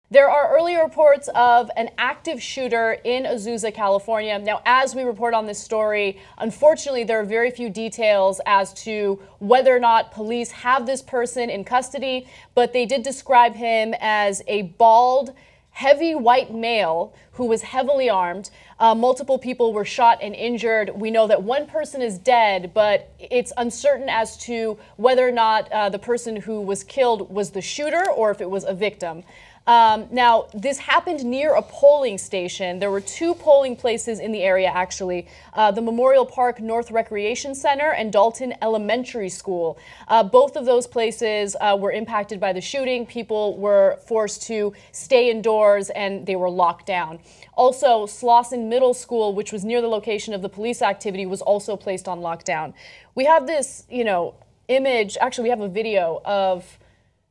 There are early reports of an active shooter in Azusa, California. Now, as we report on this story, unfortunately, there are very few details as to whether or not police have this person in custody, but they did describe him as a bald, heavy white male who was heavily armed. Multiple people were shot and injured. We know that one person is dead, but it's uncertain as to whether or not the person who was killed was the shooter or if it was a victim. Now, this happened near a polling station. There were two polling places in the area, actually, the Memorial Park North Recreation Center and Dalton Elementary School. Both of those places were impacted by the shooting. People were forced to stay indoors and they were locked down. Also, Slauson Middle School, which was near the location of the police activity, was also placed on lockdown. We have this, image, actually we have a video of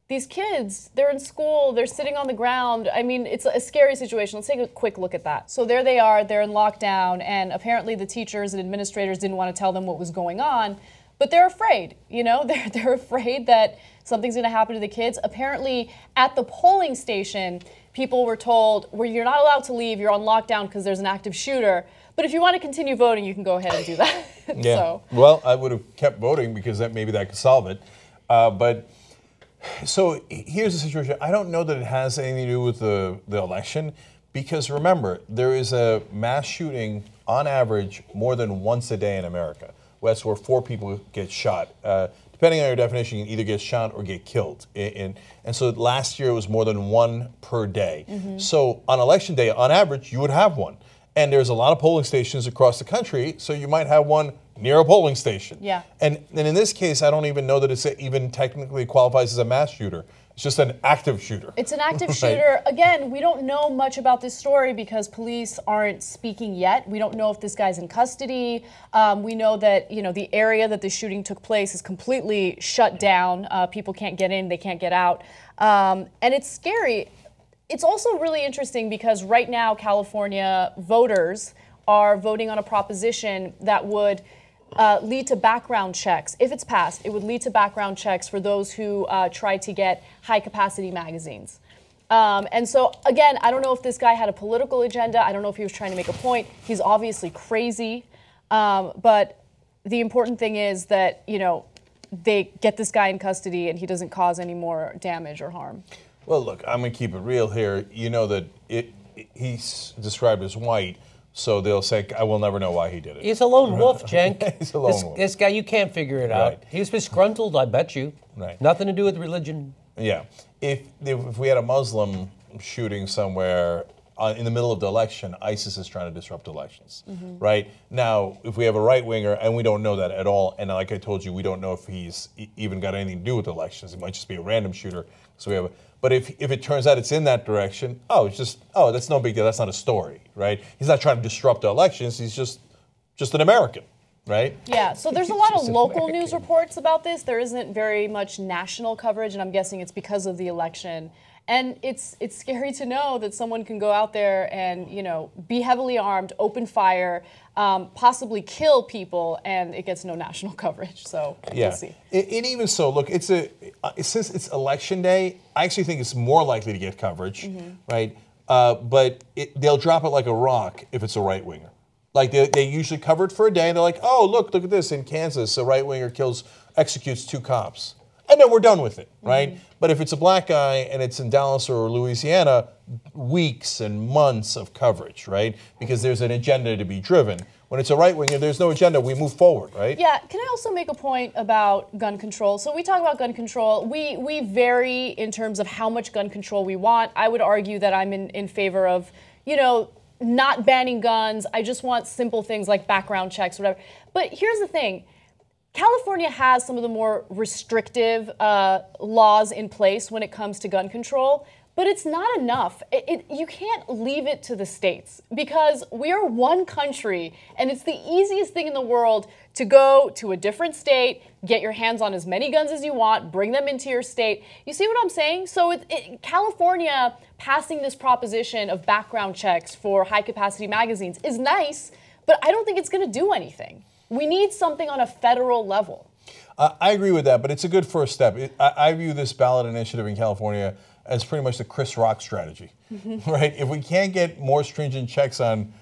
these kids. They're in school, they're sitting on the ground. I mean, it's a scary situation. Let's take a quick look at that. So there they are, they're in lockdown, and apparently the teachers and administrators didn't want to tell them what was going on, but they're afraid, they're afraid that something's gonna happen to the kids. Apparently at the polling station, people were told, well, you're not allowed to leave, you're on lockdown because there's an active shooter. But if you want to continue voting, you can go ahead and do that. Yeah, so. Well, I would have kept voting because maybe that could solve it. So here's the situation. I don't know that it has anything to do with the election, because remember, there is a mass shooting on average more than once a day in America. That's where 4 people get shot. Depending on your definition, you can either get shot or get killed. And so last year it was more than 1 per day. Mm-hmm. So on election day, on average, you would have one. And there's a lot of polling stations across the country, so you might have one near a polling station. Yeah. And in this case, I don't even know that it's even technically qualifies as a mass shooter. It's just an active shooter. It's an active shooter. Again, we don't know much about this story because police aren't speaking yet. We don't know if this guy's in custody. We know that the area that the shooting took place is completely shut down. People can't get in, they can't get out, and it's scary. It's also really interesting because right now California voters are voting on a proposition that would lead to background checks. If it's passed, it would lead to background checks for those who try to get high-capacity magazines. And so, again, I don't know if this guy had a political agenda. I don't know if he was trying to make a point. He's obviously crazy. But the important thing is that, they get this guy in custody and he doesn't cause any more damage or harm. Well, look, I'm going to keep it real here. You know that he's described as white, so they'll say, I will never know why he did it. He's a lone wolf, Cenk. He's a lone wolf. This guy, you can't figure it out. He was disgruntled, I bet you. Right. Nothing to do with religion. Yeah. If we had a Muslim shooting somewhere in the middle of the election, ISIS is trying to disrupt elections, right? Now, if we have a right-winger, and we don't know that at all, and like I told you, we don't know if he's even got anything to do with elections. It might just be a random shooter. So we have but if it turns out it's in that direction, that's no big deal. That's not a story, right? He's not trying to disrupt the elections. He's just an American, right? Yeah, so there's a lot of local news reports about this. There isn't very much national coverage, and I'm guessing it's because of the election. And it's scary to know that someone can go out there and, be heavily armed, open fire, possibly kill people, and it gets no national coverage. So we'll see. And even so, look, since it's election day, I actually think it's more likely to get coverage, right? But they'll drop it like a rock if it's a right-winger. Like they usually cover it for a day, and they're like, oh, look at this. In Kansas, a right-winger executes 2 cops. And then we're done with it, right? But if it's a black guy and it's in Dallas or Louisiana, weeks and months of coverage, right? Because there's an agenda to be driven. When it's a right-winger, there's no agenda. We move forward, right? Yeah. Can I also make a point about gun control? So we talk about gun control. We vary in terms of how much gun control we want. I would argue that I'm in favor of, not banning guns. I just want simple things like background checks, whatever. But here's the thing. California has some of the more restrictive laws in place when it comes to gun control, but it's not enough. You can't leave it to the states because we are one country, and it's the easiest thing in the world to go to a different state, get your hands on as many guns as you want, bring them into your state. You see what I'm saying? So California passing this proposition of background checks for high-capacity magazines is nice, but I don't think it's going to do anything. We need something on a federal level. I agree with that, but it's a good first step. I view this ballot initiative in California as pretty much the Chris Rock strategy, right? If we can't get more stringent checks on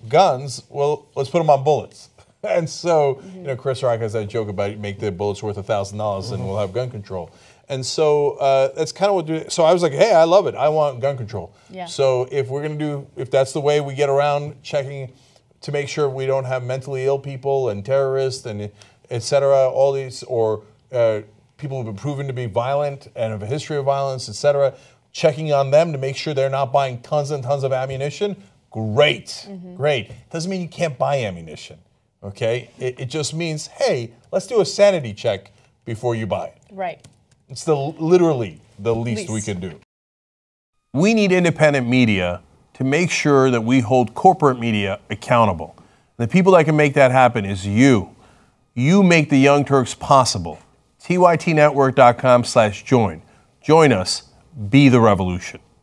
guns, well, let's put them on bullets. And so, you know, Chris Rock has that joke about make the bullets worth $1,000 and we'll have gun control. And so that's kind of what. So I was like, hey, I love it. I want gun control. Yeah. So if we're gonna if that's the way we get around checking to make sure we don't have mentally ill people and terrorists and et cetera, all these or people who've been proven to be violent and have a history of violence, et cetera, checking on them to make sure they're not buying tons and tons of ammunition. Great, great. Doesn't mean you can't buy ammunition. Okay, it just means, hey, let's do a sanity check before you buy it. Right. It's literally the least we can do. We need independent media to make sure that we hold corporate media accountable. The people that can make that happen is you. You make the Young Turks possible. tytnetwork.com/join. Join us. Be the revolution.